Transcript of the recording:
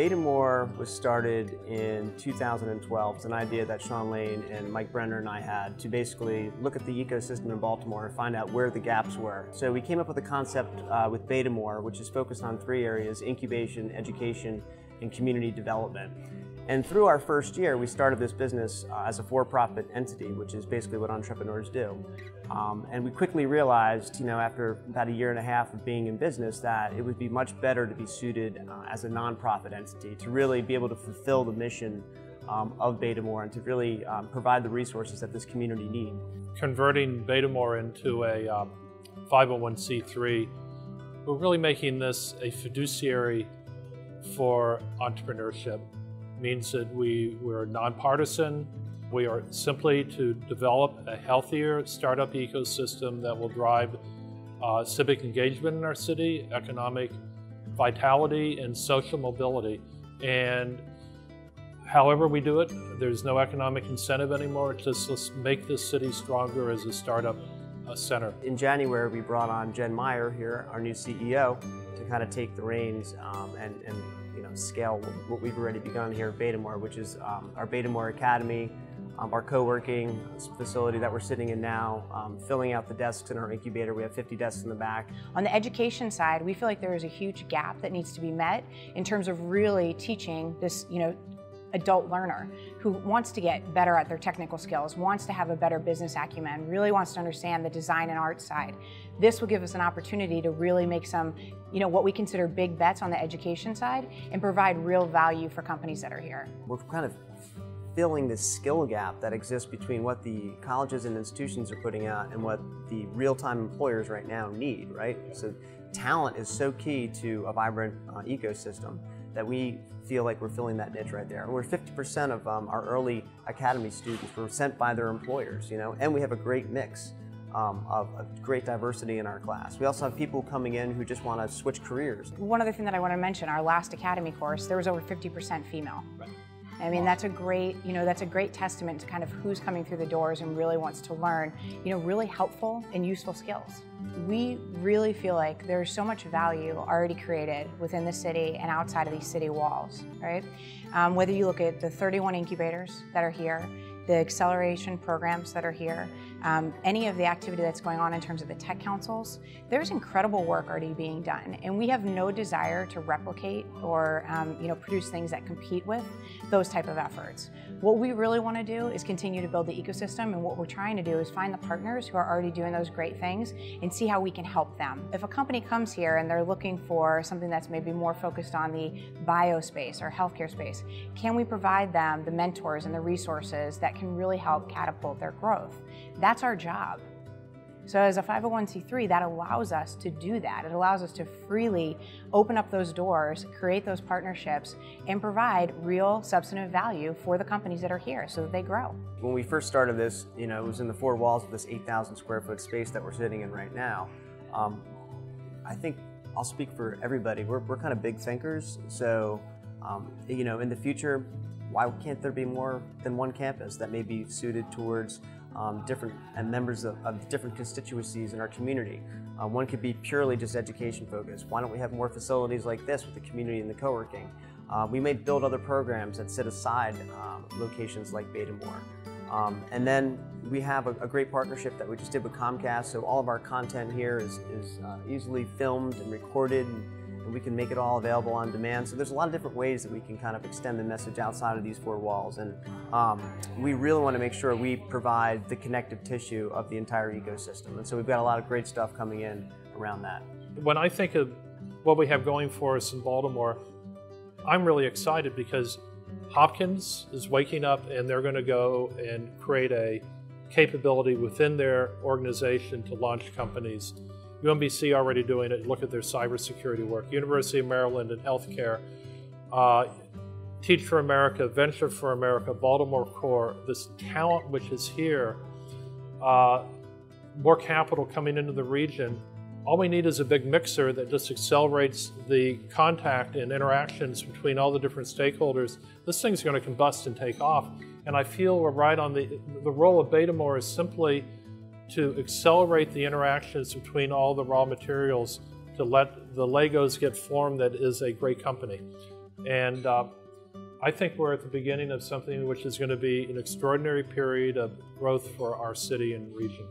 Betamore was started in 2012. It's an idea that Sean Lane and Mike Brenner and I had to basically look at the ecosystem in Baltimore and find out where the gaps were. So we came up with a concept with Betamore, which is focused on 3 areas: incubation, education, and community development. And through our first year, we started this business as a for-profit entity, which is basically what entrepreneurs do. And we quickly realized, after about a year and a half of being in business, that it would be much better to be suited as a nonprofit entity to really be able to fulfill the mission of Betamore and to really provide the resources that this community needs. Converting Betamore into a 501c3, we're really making this a fiduciary for entrepreneurship. Means that we're nonpartisan. We are simply to develop a healthier startup ecosystem that will drive civic engagement in our city, economic vitality, and social mobility. And however we do it, there's no economic incentive anymore. It's just let's make this city stronger as a startup center. In January, we brought on Jen Meyer here, our new CEO, to kind of take the reins and scale what we've already begun here at Betamore, which is our Betamore Academy, our co-working facility that we're sitting in now, filling out the desks in our incubator. We have 50 desks in the back. On the education side, we feel like there is a huge gap that needs to be met in terms of really teaching this, adult learner who wants to get better at their technical skills, wants to have a better business acumen, really wants to understand the design and art side. This will give us an opportunity to really make some, what we consider big bets on the education side and provide real value for companies that are here. We're kind of filling this skill gap that exists between what the colleges and institutions are putting out and what the real-time employers right now need, right? So talent is so key to a vibrant ecosystem that we feel like we're filling that niche right there. We're 50% of our early academy students were sent by their employers, and we have a great mix of great diversity in our class. We also have people coming in who just want to switch careers. One other thing that I want to mention, our last academy course, there was over 50% female. Right. I mean, that's a great, that's a great testament to kind of who's coming through the doors and really wants to learn, really helpful and useful skills. We really feel like there's so much value already created within the city and outside of these city walls, right? Whether you look at the 31 incubators that are here, the acceleration programs that are here, any of the activity that's going on in terms of the tech councils, there's incredible work already being done. And we have no desire to replicate or produce things that compete with those type of efforts. What we really want to do is continue to build the ecosystem, and what we're trying to do is find the partners who are already doing those great things and see how we can help them. If a company comes here and they're looking for something that's maybe more focused on the bio space or healthcare space, can we provide them the mentors and the resources that can really help catapult their growth? That's our job. So as a 501c3, that allows us to do that. It allows us to freely open up those doors, create those partnerships, and provide real substantive value for the companies that are here so that they grow. When we first started this, it was in the 4 walls of this 8,000 square foot space that we're sitting in right now. I think I'll speak for everybody. We're kind of big thinkers. So, in the future, why can't there be more than one campus that may be suited towards different members of different constituencies in our community? One could be purely just education focused. Why don't we have more facilities like this with the community and the co-working? We may build other programs that sit aside locations like Betamore. And then we have a great partnership that we just did with Comcast, so all of our content here is easily filmed and recorded, and we can make it all available on demand. So there's a lot of different ways that we can kind of extend the message outside of these 4 walls. And we really want to make sure we provide the connective tissue of the entire ecosystem. And so we've got a lot of great stuff coming in around that. When I think of what we have going for us in Baltimore, I'm really excited because Hopkins is waking up and they're going to go and create a capability within their organization to launch companies. UMBC already doing it. Look at their cybersecurity work. University of Maryland in healthcare. Teach for America, Venture for America, Baltimore Core. This talent which is here, more capital coming into the region. All we need is a big mixer that just accelerates the contact and interactions between all the different stakeholders. This thing's going to combust and take off. And I feel we're right on the role of Betamore is simply to accelerate the interactions between all the raw materials to let the Legos get formed that is a great company. And I think we're at the beginning of something which is going to be an extraordinary period of growth for our city and region.